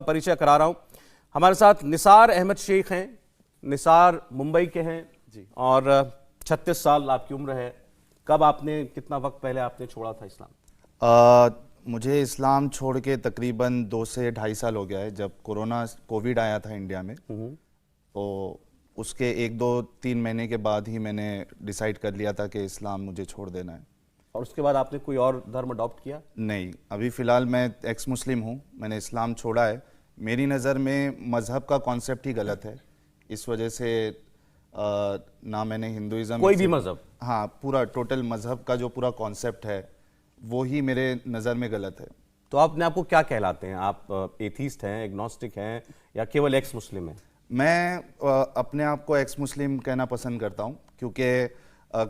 परिचय करा रहा हूं। हमारे साथ निसार अहमद शेख हैं। निसार मुंबई के हैं जी और 36 साल आपकी उम्र है। कब आपने, कितना वक्त पहले आपने छोड़ा था इस्लाम? मुझे इस्लाम छोड़ के तकरीबन 2 से ढाई साल हो गया है। जब कोविड आया था इंडिया में, तो उसके 1-2-3 महीने के बाद ही मैंने डिसाइड कर लिया था कि इस्लाम मुझे छोड़ देना है। और उसके बाद आपने कोई और धर्म अडॉप्ट किया? नहीं, अभी फ़िलहाल मैं एक्स मुस्लिम हूँ। मैंने इस्लाम छोड़ा है। मेरी नज़र में मज़हब का कॉन्सेप्ट ही गलत है। इस वजह से ना मैंने हिंदुइज़्म, कोई भी मज़हब, हाँ, पूरा टोटल मज़हब का जो पूरा कॉन्सेप्ट है वो ही मेरे नज़र में गलत है। तो आपने, आपको क्या कहलाते हैं? आप एथीस्ट हैं, एग्नोस्टिक हैं, या केवल एक्स मुस्लिम हैं? मैं अपने आप को एक्स मुस्लिम कहना पसंद करता हूँ, क्योंकि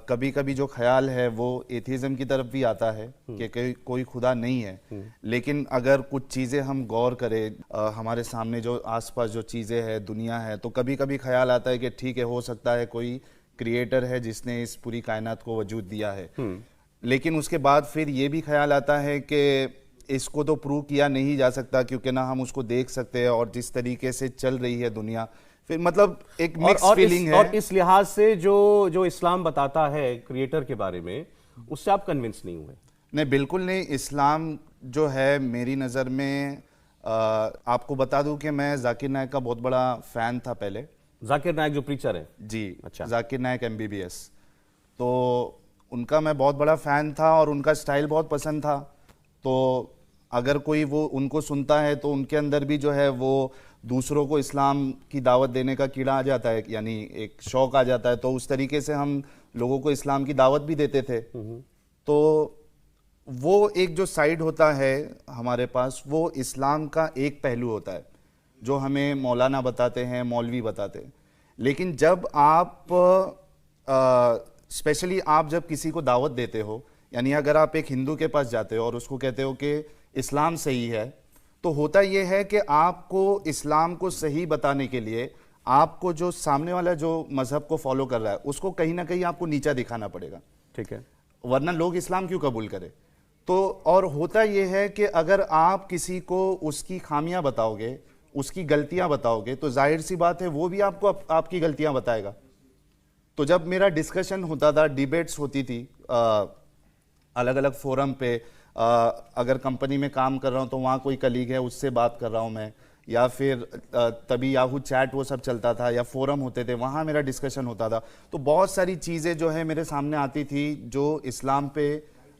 कभी कभी जो ख्याल है वो एथीज़म की तरफ भी आता है कि कोई खुदा नहीं है। लेकिन अगर कुछ चीज़ें हम गौर करें, हमारे सामने जो आसपास जो चीज़ें हैं, दुनिया है, तो कभी कभी ख्याल आता है कि ठीक है, हो सकता है कोई क्रिएटर है जिसने इस पूरी कायनात को वजूद दिया है। लेकिन उसके बाद फिर ये भी ख्याल आता है कि इसको तो प्रूव किया नहीं जा सकता, क्योंकि ना हम उसको देख सकते हैं, और जिस तरीके से चल रही है दुनिया, फिर मतलब एक मिक्स फीलिंग है। और इस लिहाज से जो इस्लाम बताता है क्रिएटर के बारे में, उससे आप कन्विंस नहीं हुए? नहीं, बिल्कुल नहीं। इस्लाम जो है मेरी नज़र में, आपको बता दूं कि मैं जाकिर नायक का बहुत बड़ा फ़ैन था पहले। जाकिर नायक जो प्रीचर है? जी, अच्छा। जाकिर नायक MBBS, तो उनका मैं बहुत बड़ा फ़ैन था और उनका स्टाइल बहुत पसंद था। तो अगर कोई वो उनको सुनता है तो उनके अंदर भी जो है वो दूसरों को इस्लाम की दावत देने का कीड़ा आ जाता है, यानी एक शौक आ जाता है। तो उस तरीके से हम लोगों को इस्लाम की दावत भी देते थे। तो वो एक जो साइड होता है हमारे पास, वो इस्लाम का एक पहलू होता है जो हमें मौलाना बताते हैं, मौलवी बताते हैं। लेकिन जब आप स्पेशली आप जब किसी को दावत देते हो, यानी अगर आप एक हिंदू के पास जाते हो और उसको कहते हो कि इस्लाम सही है, तो होता यह है कि आपको इस्लाम को सही बताने के लिए आपको जो सामने वाला जो मजहब को फॉलो कर रहा है उसको कहीं ना कहीं आपको नीचा दिखाना पड़ेगा। ठीक है, वरना लोग इस्लाम क्यों कबूल करें? तो और होता यह है कि अगर आप किसी को उसकी खामियां बताओगे, उसकी गलतियां बताओगे, तो जाहिर सी बात है वो भी आपको आपकी गलतियां बताएगा। तो जब मेरा डिस्कशन होता था, डिबेट्स होती थी अलग अलग फोरम पे, अगर कंपनी में काम कर रहा हूँ तो वहाँ कोई कलीग है, उससे बात कर रहा हूँ मैं, या फिर तभी याहू चैट वो सब चलता था, या फोरम होते थे, वहाँ मेरा डिस्कशन होता था। तो बहुत सारी चीज़ें जो है मेरे सामने आती थी जो इस्लाम पे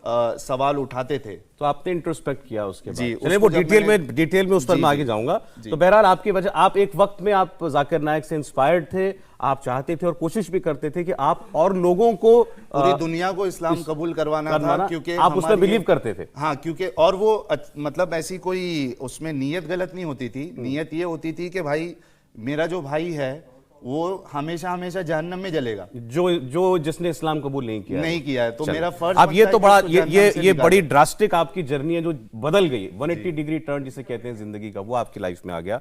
सवाल उठाते थे। तो आपने इंट्रोस्पेक्ट किया उसके बाद? जी, चलिए वो डिटेल में उस पर मैं आगे जाऊंगा। तो बहरहाल आपकी वजह, आप एक वक्त में आप जाकिर नायक से इंस्पायर्ड थे, आप चाहते थे और कोशिश भी करते थे कि आप और लोगों को, पूरी दुनिया को इस्लाम कबूल करवाना था, क्योंकि आप उसमें बिलीव करते थे। हाँ, क्योंकि और वो मतलब ऐसी कोई उसमें नीयत गलत नहीं होती थी। नीयत ये होती थी कि भाई मेरा जो भाई है वो हमेशा हमेशा जहन्नम में जलेगा, जो जिसने इस्लाम कबूल नहीं किया है। तो मेरा फर्ज अब ये तो बड़ा, ये बड़ी ड्रास्टिक आपकी जर्नी है जो बदल गई, 180 डिग्री टर्न जिसे कहते हैं जिंदगी का, वो आपकी लाइफ में आ गया।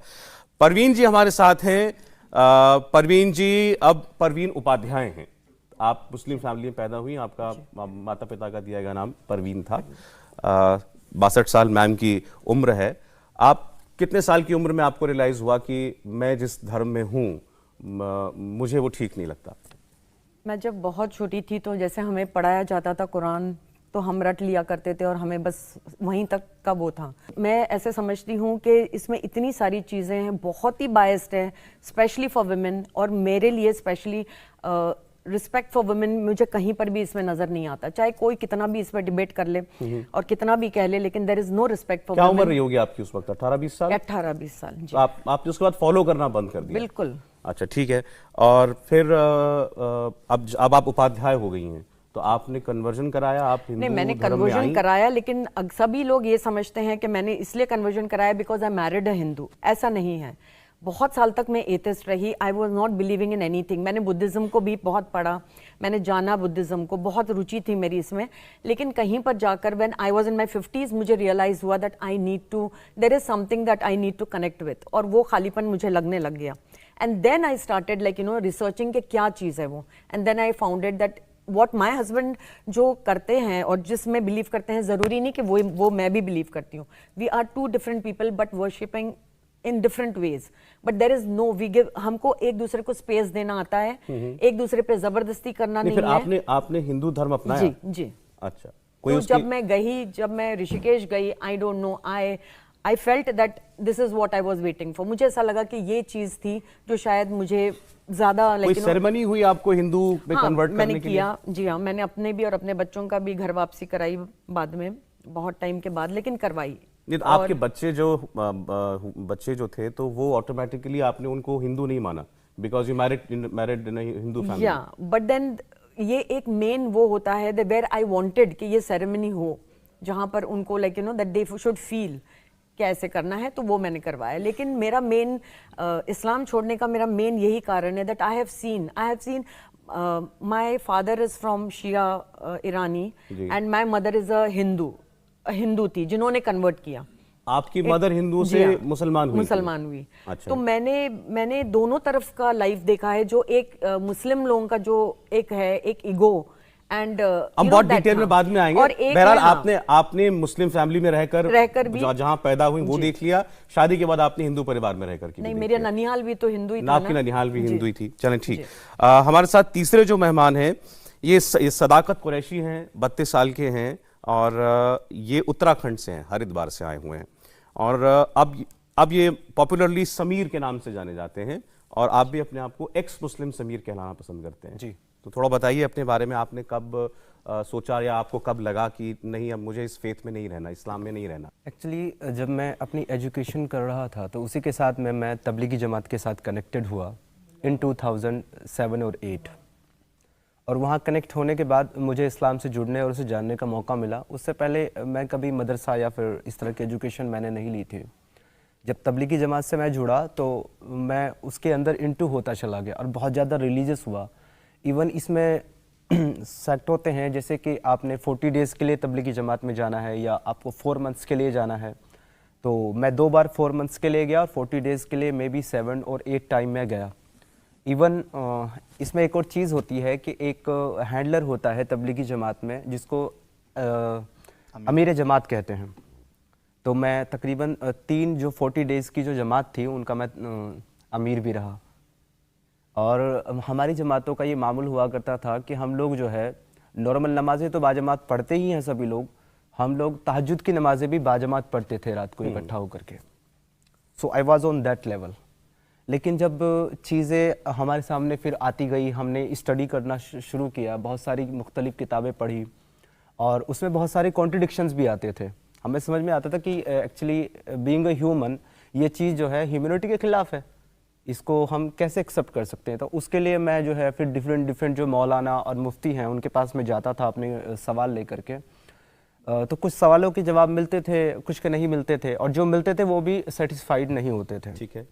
परवीन जी हमारे साथ हैं। परवीन जी, अब परवीन उपाध्याय हैं। आप मुस्लिम फैमिली में पैदा हुई, आपका माता पिता का दिया गया नाम परवीन था। 62 साल मैम की उम्र है। आप कितने साल की उम्र में आपको रियलाइज हुआ कि मैं जिस धर्म में हूँ मुझे वो ठीक नहीं लगता? मैं जब बहुत छोटी थी तो जैसे हमें पढ़ाया जाता था कुरान, तो हम रट लिया करते थे और हमें बस वहीं तक का वो था। मैं ऐसे समझती हूँ कि इसमें इतनी सारी चीज़ें हैं, बहुत ही बायस्ड है, स्पेशली फॉर वुमेन, और मेरे लिए स्पेशली रिस्पेक्ट फॉर वुमेन मुझे कहीं पर भी इसमें नजर नहीं आता। चाहे कोई कितना भी इस पर डिबेट कर ले और कितना भी कह ले, लेकिन there is no respect for women. क्या उम्र रही होगी आपकी उस वक्त? 18-20 साल? 18-20 साल जी। तो आपने उसके बाद फॉलो करना बंद कर दिया? बिल्कुल। अच्छा, ठीक है। और फिर अब आप उपाध्याय हो गई हैं, तो आपने कन्वर्जन कराया? आप हिंदू नहीं, मैंने धर्म में कन्वर्जन आई? कराया, लेकिन सभी लोग ये समझते हैं कि मैंने इसलिए कन्वर्जन कराया बिकॉज आई मैरिड अ हिंदू। ऐसा नहीं है। बहुत साल तक मैं एथिस्ट रही। I was not believing in anything. मैंने बुद्धिज्म को भी बहुत पढ़ा, मैंने जाना बुद्धिज्म को, बहुत रुचि थी मेरी इसमें। लेकिन कहीं पर जाकर when I was in my 50s मुझे रियलाइज हुआ that I need to, there is something that I need to connect with, और वो खालीपन मुझे लगने लग गया। And then I started like researching कि क्या चीज़ है वो। And then I founded that what my husband जो करते हैं और जिसमें बिलीव करते हैं, ज़रूरी नहीं कि वो मैं भी बिलीव करती हूँ। We are two different people but worshipping in different ways, but there is no, we give, हमको एक दूसरे को स्पेस देना आता है, एक दूसरे पे जबरदस्ती करना नहीं फिर है। आपने हिंदू धर्म अपनाया? जी जी। अच्छा, कोई तो उसकी जब मैं ऋषिकेश गई, I don't know, I felt that this is what I was waiting for. मुझे ऐसा लगा कि ये चीज थी जो शायद मुझे ज्यादा, कोई सेरेमनी हुई आपको हिंदू में कन्वर्ट करने मैंने के किया जी हाँ, मैंने अपने भी और अपने बच्चों का भी घर वापसी कराई बाद में, बहुत टाइम के बाद, लेकिन करवाई। नहीं तो आपके बच्चे जो थे तो वो ऑटोमेटिकली आपने उनको हिंदू नहीं माना because you married in Hindu family? या बट देन ये एक मेन वो होता है वेयर आई वांटेड कि ये सेरेमनी हो जहां पर उनको like you know that they should feel कैसे करना है, तो वो मैंने करवाया। लेकिन मेरा मेन इस्लाम छोड़ने का मेरा मेन यही कारण है that I have seen my father is from Shia Irani and my mother is a Hindu थी जिन्होंने कन्वर्ट किया। आपकी मदर हिंदू से मुसलमान हुई? अच्छा। तो मैंने दोनों तरफ का लाइफ देखा है, जो एक मुस्लिम लोगों का जो एक है, एक ईगो एंड हम बहुत डिटेल में बाद में आएंगे। बहरहाल आपने मुस्लिम फैमिली में रहकर भी जहां पैदा हुई वो देख लिया, शादी के बाद आपने हिंदू परिवार में रहकर नहीं, मेरा ननिहाल भी तो हिंदू ही था। आपकी ननिहाल भी हिंदू ही थी। चलें ठीक। हमारे साथ तीसरे जो मेहमान हैं ये सदाकत कुरैशी हैं, 32 साल के हैं और ये उत्तराखंड से हैं, हरिद्वार से आए हुए हैं और अब ये पॉपुलरली समीर के नाम से जाने जाते हैं और आप भी अपने आप को एक्स मुस्लिम समीर कहलाना पसंद करते हैं जी। तो थोड़ा बताइए अपने बारे में, आपने कब सोचा या आपको कब लगा कि नहीं अब मुझे इस फेथ में नहीं रहना, इस्लाम में नहीं रहना? एक्चुअली जब मैं अपनी एजुकेशन कर रहा था तो उसी के साथ में मैं तबलीगी जमात के साथ कनेक्टेड हुआ इन 2007 और 8 और वहाँ कनेक्ट होने के बाद मुझे इस्लाम से जुड़ने और उसे जानने का मौका मिला। उससे पहले मैं कभी मदरसा या फिर इस तरह की एजुकेशन मैंने नहीं ली थी। जब तबलीगी जमात से मैं जुड़ा तो मैं उसके अंदर इंटू होता चला गया और बहुत ज़्यादा रिलीजियस हुआ। इवन इसमें सेक्ट होते हैं जैसे कि आपने 40 डेज़ के लिए तबलीगी जमात में जाना है या आपको 4 मंथ्स के लिए जाना है। तो मैं 2 बार 4 मंथ्स के लिए गया और 40 डेज़ के लिए मे बी 7 और 8 टाइम में गया। इवन इसमें एक और चीज़ होती है कि एक हैंडलर होता है तबलीगी जमात में जिसको अमीर जमात कहते हैं। तो मैं तकरीबन 3 जो 40 डेज़ की जो जमात थी उनका मैं अमीर भी रहा। और हमारी जमातों का ये मामूल हुआ करता था कि हम लोग जो है नॉर्मल नमाज़ें तो बाजमात पढ़ते ही हैं सभी लोग, हम लोग तहज्जुद की नमाज़ें भी बाजमात पढ़ते थे रात को इकट्ठा होकर के। So I was on that level. लेकिन जब चीज़ें हमारे सामने फिर आती गई, हमने स्टडी करना शुरू किया, बहुत सारी मुख्तलिफ़ किताबें पढ़ी और उसमें बहुत सारे कॉन्ट्रडिक्शंस भी आते थे। हमें समझ में आता था कि एक्चुअली बीइंग अ ह्यूमन ये चीज़ जो है ह्यूमैनिटी के ख़िलाफ़ है, इसको हम कैसे एक्सेप्ट कर सकते हैं। तो उसके लिए मैं जो है फिर डिफरेंट जो मौलाना और मुफ्ती हैं उनके पास में जाता था अपने सवाल लेकर के। तो कुछ सवालों के जवाब मिलते थे, कुछ के नहीं मिलते थे और जो मिलते थे वो भी सेटिस्फाइड नहीं होते थे। ठीक है।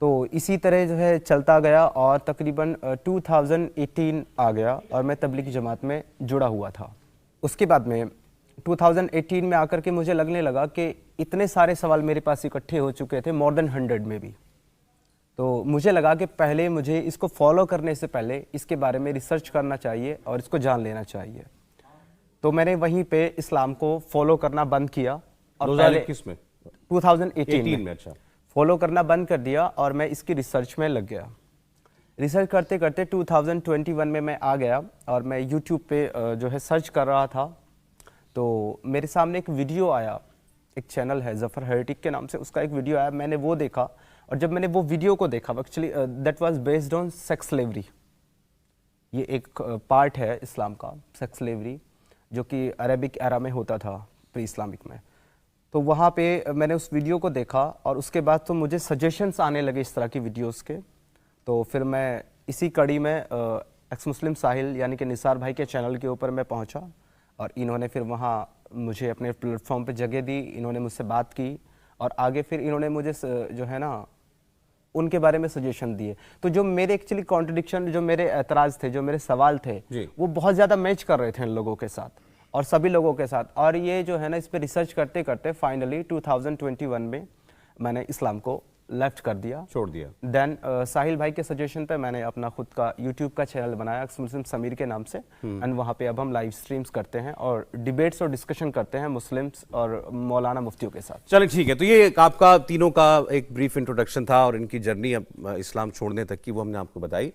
तो इसी तरह जो है चलता गया और तकरीबन 2018 आ गया और मैं तबलीगी जमात में जुड़ा हुआ था। उसके बाद में 2018 में आकर के मुझे लगने लगा कि इतने सारे सवाल मेरे पास इकट्ठे हो चुके थे, मोर देन 100 में भी। तो मुझे लगा कि पहले मुझे इसको फॉलो करने से पहले इसके बारे में रिसर्च करना चाहिए और इसको जान लेना चाहिए। तो मैंने वहीं पे इस्लाम को फॉलो करना बंद किया और 2021 में 2018 में अच्छा फॉलो करना बंद कर दिया और मैं इसकी रिसर्च में लग गया। रिसर्च करते करते 2021 में मैं आ गया और मैं यूट्यूब पे जो है सर्च कर रहा था। तो मेरे सामने एक वीडियो आया, एक चैनल है जफ़र हेरेटिक के नाम से, उसका एक वीडियो आया, मैंने वो देखा और जब मैंने वो वीडियो को देखा, actually that was based on sex slavery. ये एक पार्ट है इस्लाम का, सेक्स स्लेवरी, जो कि अरबिक एरा में होता था, प्री इस्लामिक में। तो वहाँ पे मैंने उस वीडियो को देखा और उसके बाद तो मुझे सजेशंस आने लगे इस तरह की वीडियोस के। तो फिर मैं इसी कड़ी में एक्स मुस्लिम साहिल यानी कि निसार भाई के चैनल के ऊपर मैं पहुँचा और इन्होंने फिर वहाँ मुझे अपने प्लेटफॉर्म पे जगह दी, इन्होंने मुझसे बात की और आगे फिर इन्होंने मुझे जो है ना उनके बारे में सजेशन दिए। तो जो मेरे एक्चुअली कॉन्ट्रडिक्शन, जो मेरे एतराज़ थे, जो मेरे सवाल थे, वो बहुत ज़्यादा मैच कर रहे थे इन लोगों के साथ और सभी लोगों के साथ। और ये जो है ना इस पर रिसर्च करते करते फाइनली 2021 में मैंने इस्लाम को लेफ्ट कर दिया, छोड़ दिया। देन साहिल भाई के सजेशन पे मैंने अपना खुद का यूट्यूब का चैनल बनाया मुस्लिम समीर के नाम से, एंड वहाँ पे अब हम लाइव स्ट्रीम्स करते हैं और डिबेट्स और डिस्कशन करते हैं मुस्लिम्स और मौलाना मुफ्तियों के साथ। चलिए ठीक है, तो ये आपका तीनों का एक ब्रीफ इंट्रोडक्शन था और इनकी जर्नी अब इस्लाम छोड़ने तक की वो हमने आपको बताई।